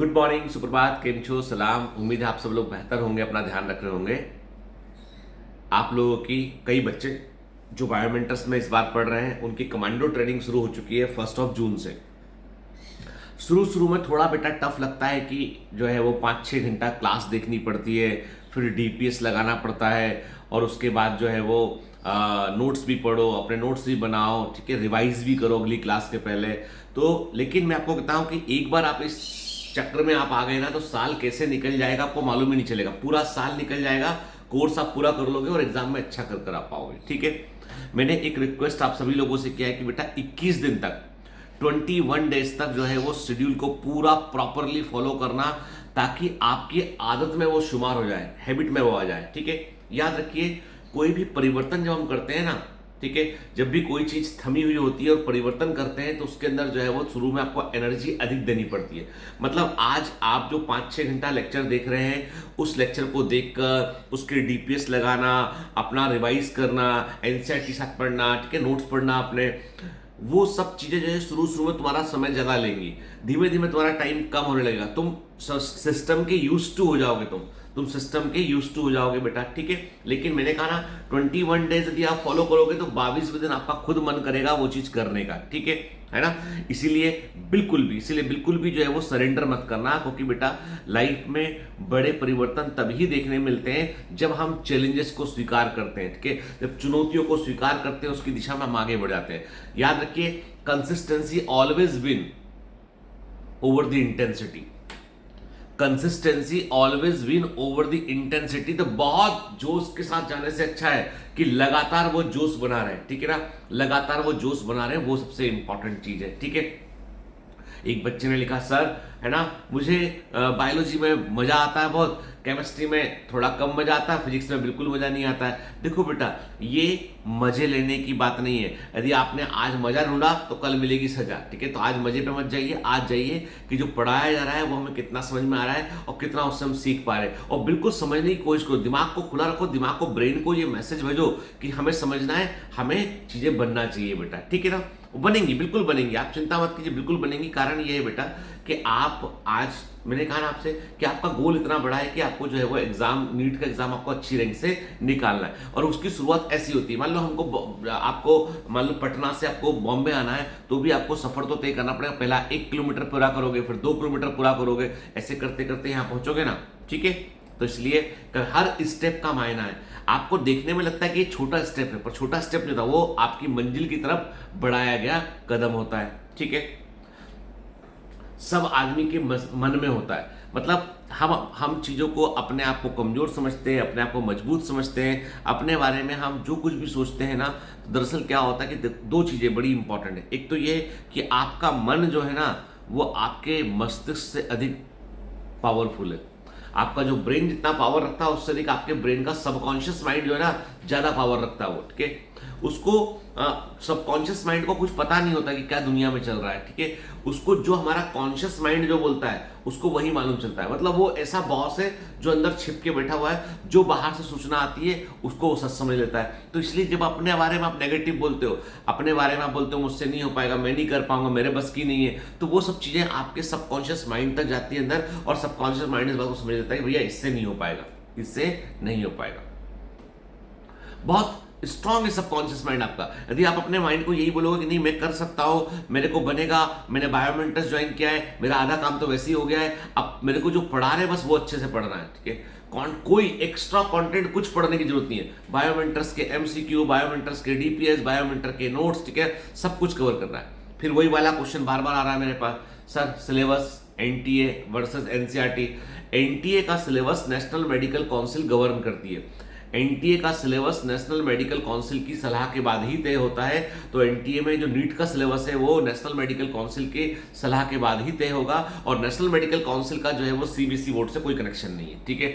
Good morning, सुप्रभात, केम छो, सलाम। उम्मीद है आप सब लोग बेहतर होंगे, अपना ध्यान रख रहे होंगे। आप लोगों की कई बच्चे जो बायोमेंटर्स में इस बार पढ़ रहे हैं उनकी कमांडो ट्रेनिंग शुरू हो चुकी है 1 जून से। शुरू में थोड़ा बेटा टफ लगता है कि जो है वो 5-6 घंटा क्लास देखनी पड़ती है, फिर डीपीएस लगाना पड़ता है और उसके बाद जो है वो नोट्स भी पढ़ो, अपने नोट्स भी बनाओ, ठीक है, रिवाइज भी करो अगली क्लास के पहले। तो लेकिन मैं आपको कहता हूं कि एक बार आप इस चक्र में आप आ गए ना तो साल कैसे निकल जाएगा आपको मालूम ही नहीं चलेगा। पूरा साल निकल जाएगा, कोर्स आप पूरा कर लोगे और एग्जाम में अच्छा कर आ पाओगे, ठीक है। मैंने एक रिक्वेस्ट आप सभी लोगों से किया है कि बेटा 21 दिन तक 21 डेज तक जो है वो शेड्यूल को पूरा प्रॉपरली फॉलो करना, ताकि आपकी आदत में वो शुमार हो जाए, हैबिट में वो आ जाए, ठीक है। याद रखिए, कोई भी परिवर्तन जब हम करते हैं ना, ठीक है, जब भी कोई चीज थमी हुई होती है और परिवर्तन करते हैं तो उसके अंदर जो है वो शुरू में आपको एनर्जी अधिक देनी पड़ती है। मतलब आज आप जो 5-6 घंटा लेक्चर देख रहे हैं, उस लेक्चर को देखकर उसके डीपीएस लगाना, अपना रिवाइज करना, एनसीईआरटी साथ पढ़ना, ठीक है, नोट्स पढ़ना अपने, वो सब चीजें जो है शुरू में तुम्हारा समय जगा लेंगी। धीमे धीमे तुम्हारा टाइम कम होने लगेगा, तुम सिस्टम के यूज टू हो जाओगे, तुम सिस्टम के यूज टू हो जाओगे बेटा, ठीक है। लेकिन मैंने कहा ना 21 डेज यदि आप फॉलो करोगे तो 22वें दिन आपका खुद मन करेगा वो चीज करने का, ठीक है ना। इसीलिए बिल्कुल भी जो है वो सरेंडर मत करना, क्योंकि बेटा लाइफ में बड़े परिवर्तन तभी देखने मिलते हैं जब हम चैलेंजेस को स्वीकार करते हैं, ठीक है, जब चुनौतियों को स्वीकार करते हैं, उसकी दिशा में हम आगे बढ़ जाते हैं। याद रखिए, consistency always win over the intensity. Consistency always win over the intensity. तो बहुत जोश के साथ जाने से अच्छा है कि लगातार वो जोश बना रहे, ठीक है ना, लगातार वो जोश बना रहे, वो सबसे इंपॉर्टेंट चीज है, ठीक है। एक बच्चे ने लिखा, सर है ना, मुझे बायोलॉजी में मजा आता है बहुत, केमिस्ट्री में थोड़ा कम मजा आता है, फिजिक्स में बिल्कुल मजा नहीं आता है। देखो बेटा, ये मजे लेने की बात नहीं है। यदि आपने आज मजा ढूंढा तो कल मिलेगी सजा, ठीक है। तो आज मजे पे मत जाइए, आज जाइए कि जो पढ़ाया जा रहा है वो हमें कितना समझ में आ रहा है और कितना उससे हम सीख पा रहे हैं, और बिल्कुल समझने की कोशिश करो। दिमाग को खुला रखो, दिमाग को, ब्रेन को ये मैसेज भेजो कि हमें समझना है, हमें चीजें बनना चाहिए बेटा, ठीक है ना। वो बनेंगी, बिल्कुल बनेंगी, आप चिंता मत कीजिए, बिल्कुल बनेंगी। कारण ये है बेटा कि आप आज, मैंने कहा ना आपसे कि आपका गोल इतना बड़ा है कि आपको जो है वो एग्जाम, नीट का एग्जाम आपको अच्छी रैंक से निकालना है, और उसकी शुरुआत ऐसी होती है। मान लो आपको मान लो पटना से आपको बॉम्बे आना है, तो भी आपको सफर तो तय करना पड़ेगा। पहला 1 किलोमीटर पूरा करोगे, फिर 2 किलोमीटर पूरा करोगे, ऐसे करते करते यहाँ पहुंचोगे ना, ठीक है। तो इसलिए हर स्टेप का मायना है। आपको देखने में लगता है कि ये छोटा स्टेप है, पर छोटा स्टेप नहीं होता, वो आपकी मंजिल की तरफ बढ़ाया गया कदम होता है, ठीक है। सब आदमी के मन में होता है। मतलब हम चीजों को, अपने आप को कमजोर समझते हैं, अपने आप को मजबूत समझते हैं, अपने बारे में हम जो कुछ भी सोचते हैं ना, तो दरअसल क्या होता है कि 2 चीजें बड़ी इंपॉर्टेंट है। एक तो ये कि आपका मन जो है ना वो आपके मस्तिष्क से अधिक पावरफुल है। आपका जो ब्रेन जितना पावर रखता है उससे अधिक आपके ब्रेन का सबकॉन्शियस माइंड जो है ना ज्यादा पावर रखता है वो, ठीक है। उसको सबकॉन्शियस माइंड को कुछ पता नहीं होता कि क्या दुनिया में चल रहा है, ठीक है। उसको जो हमारा कॉन्शियस माइंड जो बोलता है उसको वही मालूम चलता है। मतलब वो ऐसा बॉस है जो अंदर छिप के बैठा हुआ है, जो बाहर से सूचना आती है उसको वो सच समझ लेता है। तो इसलिए जब अपने बारे में आप नेगेटिव बोलते हो, अपने बारे में आप बोलते हो मुझसे नहीं हो पाएगा, मैं नहीं कर पाऊंगा, मेरे बस की नहीं है, तो वो सब चीजें आपके सबकॉन्शियस माइंड तक जाती है अंदर, और सबकॉन्शियस माइंड इस बात को समझ लेता है कि भैया इससे नहीं हो पाएगा, इससे नहीं हो पाएगा। बहुत स्ट्रांग है सबकॉन्शियस माइंड आपका। यदि आप अपने माइंड को यही बोलोगे कि नहीं मैं कर सकता हूं, मेरे को बनेगा, मैंने बायोमेंटर्स ज्वाइन किया है, मेरा आधा काम तो वैसे ही हो गया है, अब मेरे को जो पढ़ा रहे बस वो अच्छे से पढ़ना है, ठीक है। कोई एक्स्ट्रा कंटेंट कुछ पढ़ने की जरूरत नहीं है। बायोमेंटर्स के एमसीक्यू, बायोमेंटर्स के डीपीएस, बायोमेंटर के नोट्स, ठीक है, सब कुछ कवर करना है। फिर वही वाला क्वेश्चन बार बार आ रहा है मेरे पास, sir syllabus NTA versus NCERT. NTA का syllabus National Medical Council govern करती है। एनटीए का सिलेबस नेशनल मेडिकल काउंसिल की सलाह के बाद ही तय होता है। तो एनटीए में जो नीट का सिलेबस है वो नेशनल मेडिकल काउंसिल के सलाह के बाद ही तय होगा, और नेशनल मेडिकल काउंसिल का जो है वो सीबीएसई बोर्ड से कोई कनेक्शन नहीं है, ठीक है।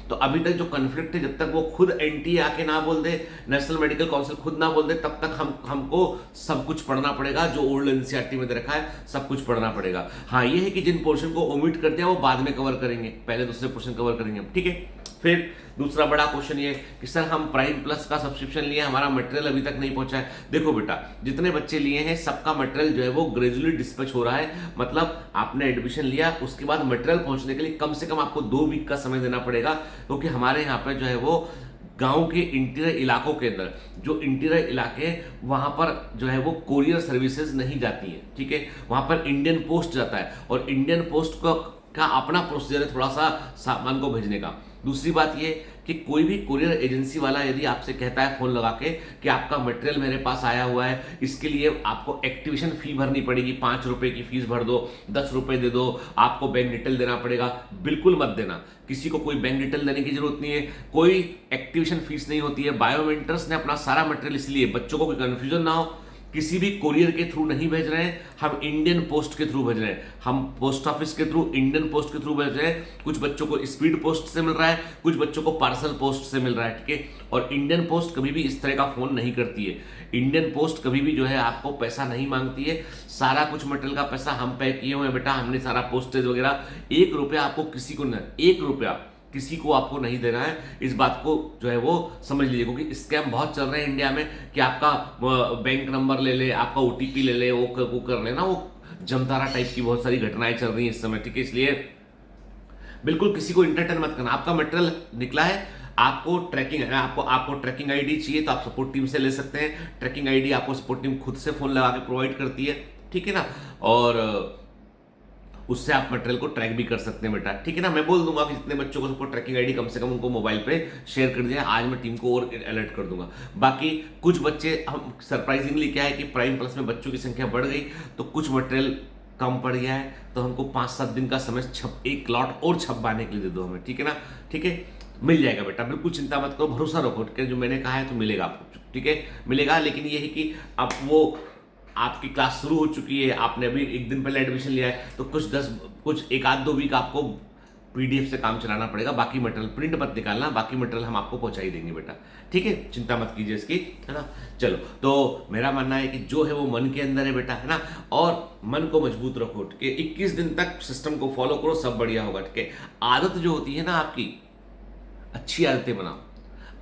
तो अभी तक जो कन्फ्लिक्ट है, जब तक वो खुद एनटीए आके ना बोल दे, नेशनल मेडिकल काउंसिल खुद ना बोल दे, तब तक हमको सब कुछ पढ़ना पड़ेगा। जो ओल्ड एनसीईआरटी में दे रखा है सब कुछ पढ़ना पड़ेगा। हाँ, ये है कि जिन पोर्शन को ओमिट कर दिया वो बाद में कवर करेंगे, पहले दूसरे पोर्शन कवर करेंगे, ठीक है। फिर दूसरा बड़ा क्वेश्चन ये कि सर हम प्राइम प्लस का सब्सक्रिप्शन लिए, हमारा मटेरियल अभी तक नहीं पहुंचा है। देखो बेटा, जितने बच्चे लिए हैं सबका मटेरियल जो है वो ग्रेजुअली डिस्पैच हो रहा है। मतलब आपने एडमिशन लिया, उसके बाद मटेरियल पहुंचने के लिए कम से कम आपको 2 वीक का समय देना पड़ेगा, क्योंकि हमारे यहाँ पे जो है वो गांव के इंटीरियर इलाकों के अंदर, जो इंटीरियर इलाके हैं वहां पर जो है वो कोरियर सर्विसेज नहीं जाती है, ठीक है। वहां पर इंडियन पोस्ट जाता है, और इंडियन पोस्ट का अपना प्रोसीजर है थोड़ा सा सामान को भेजने का। दूसरी बात ये कि कोई भी कुरियर एजेंसी वाला यदि आपसे कहता है फोन लगा के कि आपका मटेरियल मेरे पास आया हुआ है, इसके लिए आपको एक्टिवेशन फी भरनी पड़ेगी, 5 रुपए की फीस भर दो, 10 रुपए दे दो, आपको बैंक डिटेल देना पड़ेगा, बिल्कुल मत देना। किसी को कोई बैंक डिटेल देने की जरूरत नहीं है, कोई एक्टिवेशन फीस नहीं होती है। बायोमेंटर्स ने अपना सारा मटेरियल, इसलिए बच्चों को कोई कंफ्यूजन ना हो, किसी भी कोरियर के थ्रू नहीं भेज रहे हैं, हम इंडियन पोस्ट के थ्रू भेज रहे हैं। हम पोस्ट ऑफिस के थ्रू, इंडियन पोस्ट के थ्रू भेज रहे हैं। कुछ बच्चों को स्पीड पोस्ट से मिल रहा है, कुछ बच्चों को पार्सल पोस्ट से मिल रहा है, ठीक है। और इंडियन पोस्ट कभी भी इस तरह का फोन नहीं करती है। इंडियन पोस्ट कभी भी जो है आपको पैसा नहीं मांगती है। सारा कुछ मटेरियल का पैसा हम पे किए हुए हैं बेटा, हमने सारा पोस्टेज वगैरह, 1 रुपया आपको किसी को नहीं, 1 रुपया किसी को आपको नहीं देना है। इस बात को जो है वो समझ लीजिए, क्योंकि स्कैम बहुत चल रहे हैं इंडिया में कि आपका बैंक नंबर ले ले, आपका ओटीपी ले ले, वो कर लेना, वो जमतारा टाइप की बहुत सारी घटनाएं चल रही हैं इस समय, ठीक है। इसलिए बिल्कुल किसी को इंटरटेन मत करना। आपका मटेरियल निकला है, आपको ट्रैकिंग है, आपको ट्रैकिंग आईडी चाहिए तो आप सपोर्ट टीम से ले सकते हैं। ट्रैकिंग आईडी आपको सपोर्ट टीम खुद से फोन लगा के प्रोवाइड करती है, ठीक है ना। और उससे आप मटेरियल को ट्रैक भी कर सकते हैं बेटा, ठीक है ना। मैं बोल दूंगा कि जितने बच्चों को सबको ट्रैकिंग आईडी कम से कम उनको मोबाइल पे शेयर कर दिया, आज मैं टीम को और अलर्ट कर दूंगा। बाकी कुछ बच्चे, हम सरप्राइजिंगली क्या है कि प्राइम प्लस में बच्चों की संख्या बढ़ गई तो कुछ मटेरियल कम पड़ गया है, तो हमको 5-7 दिन का समय एक लॉट और छपवाने के लिए दे दो हमें, ठीक है ना। ठीक है, मिल जाएगा बेटा, बिल्कुल चिंता मत करो, भरोसा रखो, ठीक है। जो मैंने कहा है तो मिलेगा आपको, ठीक है, मिलेगा। लेकिन ये है कि अब वो आपकी क्लास शुरू हो चुकी है, आपने अभी 1 दिन पहले एडमिशन लिया है, तो कुछ 1-2 वीक आपको पीडीएफ से काम चलाना पड़ेगा। बाकी मटेरियल प्रिंट मत निकालना, बाकी मटेरियल हम आपको पहुंचा ही देंगे बेटा, ठीक है, चिंता मत कीजिए इसकी, है ना। चलो, तो मेरा मानना है कि जो है वो मन के अंदर है बेटा, है ना। और मन को मजबूत रखो, ठीक है। 21 दिन तक सिस्टम को फॉलो करो, सब बढ़िया होगा, ठीक है। आदत जो होती है ना आपकी, अच्छी आदतें बनाओ।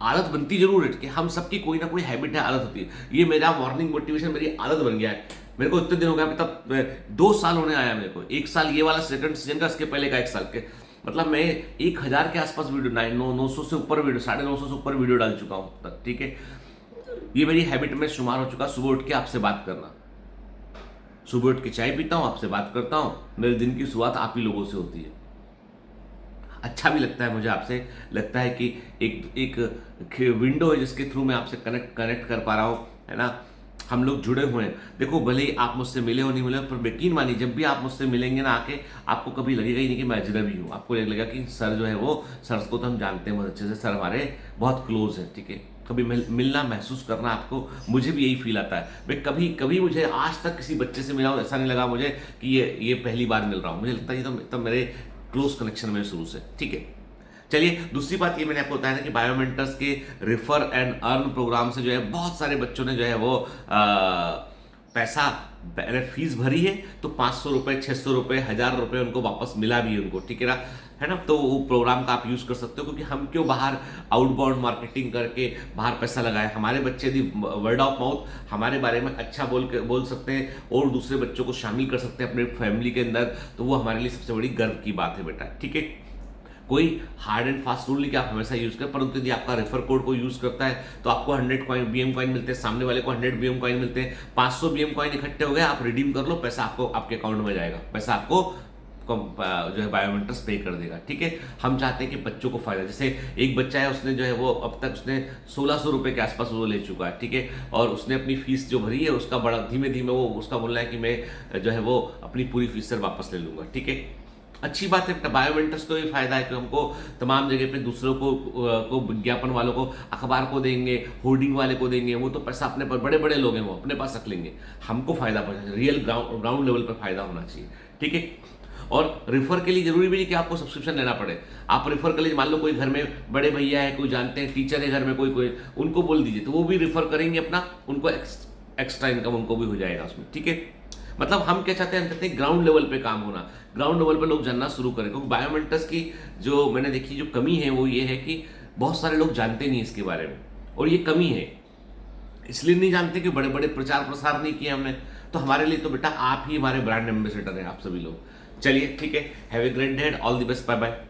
आदत बनती जरूर है कि हम सबकी कोई ना कोई हैबिट है, आदत होती है। ये मेरा मॉर्निंग मोटिवेशन मेरी आदत बन गया है। मेरे को इतने दिन हो गया, मतलब 2 साल होने आया मेरे को, 1 साल ये वाला सेकंड सीजन का, इसके पहले का 1 साल के, मतलब मैं 1000 के आसपास वीडियो, 900 से ऊपर वीडियो, 950 से ऊपर वीडियो डाल चुका हूँ तक, ठीक है। ये मेरी हैबिट में शुमार हो चुका, सुबह उठ के आपसे बात करना। सुबह उठ के चाय पीता हूँ, आपसे बात करता हूँ, मेरे दिन की शुरुआत आप ही लोगों से होती है। अच्छा भी लगता है मुझे, आपसे लगता है कि एक विंडो है जिसके थ्रू मैं आपसे कनेक्ट कर पा रहा हूँ, है ना। हम लोग जुड़े हुए हैं। देखो, भले ही आप मुझसे मिले हो नहीं मिले हो, पर यकीन मानिए जब भी आप मुझसे मिलेंगे ना आके, आपको कभी लगेगा ही नहीं कि मैं अजनबी हूँ। आपको लगेगा कि सर जो है वो, सर को तो हम जानते हैं बहुत अच्छे से, सर हमारे बहुत क्लोज है, ठीक है। कभी मिलना, महसूस करना, आपको, मुझे भी यही फील आता है। मैं कभी मुझे आज तक किसी बच्चे से मिला हूँ, ऐसा नहीं लगा मुझे कि ये पहली बार मिल रहा हूँ। मुझे लगता है ये तो मेरे क्लोज कनेक्शन में शुरू से, ठीक है। चलिए, दूसरी बात ये मैंने आपको बताया ना कि बायोमेंटर्स के रेफर एंड अर्न प्रोग्राम से जो है बहुत सारे बच्चों ने जो है वो पैसा, फीस भरी है, तो 500 रुपए, 600 रुपए, 1000 रुपए उनको वापस मिला भी उनको, ठीक है ना, है ना। तो वो प्रोग्राम का आप यूज कर सकते हो, क्योंकि हम क्यों बाहर आउटबाउंड मार्केटिंग करके बाहर पैसा लगाए। हमारे बच्चे यदि वर्ड ऑफ माउथ हमारे बारे में अच्छा बोल सकते हैं और दूसरे बच्चों को शामिल कर सकते हैं अपने फैमिली के अंदर, तो वो हमारे लिए सबसे बड़ी गर्व की बात है बेटा, ठीक है। कोई हार्ड एंड फास्ट रूल नहीं कि आप हमेशा यूज करें, परंतु यदि आपका रेफर कोड को यूज करता है तो आपको 100 BM कॉइन मिलते हैं, सामने वाले को 100 BM कॉइन मिलते हैं। 500 BM कॉइन इकट्ठे हो गए, आप रिडीम कर लो, पैसा आपको आपके अकाउंट में जाएगा, पैसा आपको जो है बायोमेंटर्स पे कर देगा, ठीक है। हम चाहते हैं कि बच्चों को फायदा, जैसे एक बच्चा है, उसने जो है वो अब तक उसने 1600 रुपए के आसपास वो ले चुका है, ठीक है। और उसने अपनी फीस जो भरी है उसका बड़ा धीमे धीमे वो उसका बोलना है कि मैं जो है वो अपनी पूरी फीस से वापस ले लूंगा, ठीक है। अच्छी बात है, बायोमेंटर्स को भी फायदा है कि हमको तमाम जगह पे दूसरों को विज्ञापन वालों को, अखबार को देंगे, होर्डिंग वाले को देंगे, वो तो पैसा अपने पर, बड़े बड़े लोग हैं वो अपने पास रख लेंगे। हमको फायदा पहुंचा, रियल ग्राउंड लेवल पर फायदा होना चाहिए, ठीक है। और रेफर के लिए जरूरी भी नहीं कि आपको सब्सक्रिप्शन लेना पड़े। आप रेफर के लिए, मान लो कोई घर में बड़े भैया है, कोई जानते हैं, टीचर है घर में, कोई उनको बोल दीजिए, तो वो भी रेफर करेंगे अपना, उनको एक्स्ट्रा इनकम उनको भी हो जाएगा उसमें, ठीक है। मतलब हम क्या चाहते हैं, हम चाहते हैं ग्राउंड लेवल पे काम होना, ग्राउंड लेवल पे लोग जानना शुरू करें, क्योंकि बायोमेंटर्स की जो मैंने देखी जो कमी है वो ये है कि बहुत सारे लोग जानते नहीं इसके बारे में, और ये कमी है। इसलिए नहीं जानते कि बड़े बड़े प्रचार प्रसार नहीं किए हमने। तो हमारे लिए तो बेटा आप ही हमारे ब्रांड एम्बेसडर हैं, आप सभी लोग। चलिए ठीक है, have a great day, all the best, bye bye.